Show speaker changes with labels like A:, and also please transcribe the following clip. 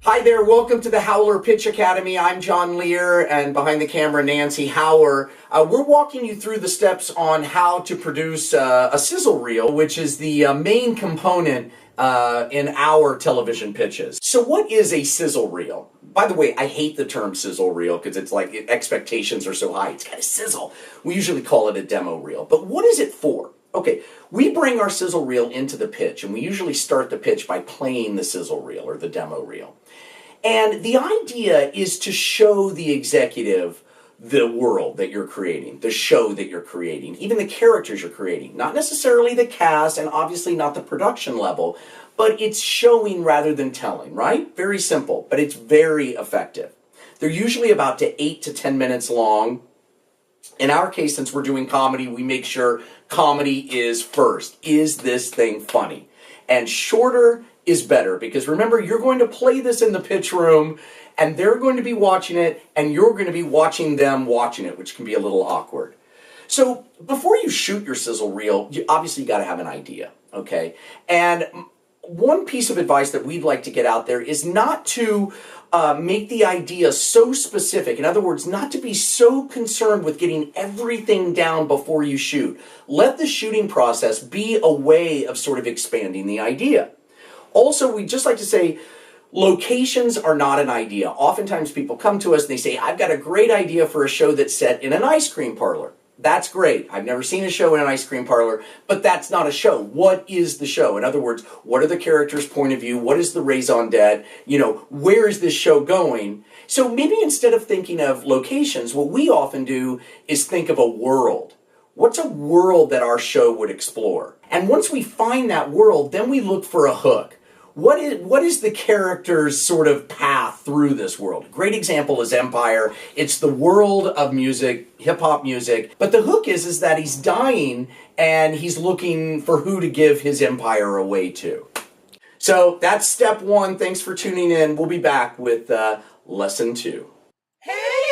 A: Hi there, welcome to the Howler Pitch Academy. I'm John Lear, and behind the camera, Nancy Howler. We're walking you through the steps on how to produce a sizzle reel, which is the main component in our television pitches. So what is a sizzle reel? By the way, I hate the term sizzle reel because it's like expectations are so high. It's got to sizzle. We usually call it a demo reel. But what is it for? Okay, we bring our sizzle reel into the pitch, and we usually start the pitch by playing the sizzle reel or the demo reel. And the idea is to show the executive the world that you're creating, the show that you're creating, even the characters you're creating. Not necessarily the cast, and obviously not the production level, but it's showing rather than telling, right? Very simple, but it's very effective. They're usually about 8 to 10 minutes long. In our case, since we're doing comedy, we make sure comedy is first. Is this thing funny? And shorter is better, because remember, you're going to play this in the pitch room, and they're going to be watching it, and you're going to be watching them watching it, which can be a little awkward. So before you shoot your sizzle reel, you obviously got to have an idea, okay? And one piece of advice that we'd like to get out there is not to make the idea so specific. In other words, not to be so concerned with getting everything down before you shoot. Let the shooting process be a way of sort of expanding the idea. Also, we just like to say, locations are not an idea. Oftentimes people come to us and they say, I've got a great idea for a show that's set in an ice cream parlor. That's great. I've never seen a show in an ice cream parlor, but that's not a show. What is the show? In other words, what are the characters' point of view? What is the raison d'etre? Where is this show going? So maybe instead of thinking of locations, what we often do is think of a world. What's a world that our show would explore? And once we find that world, then we look for a hook. What is the character's sort of path through this world? A great example is Empire. It's the world of music, hip-hop music. But the hook is that he's dying and he's looking for who to give his empire away to. So that's step one. Thanks for tuning in. We'll be back with lesson 2.
B: Hey!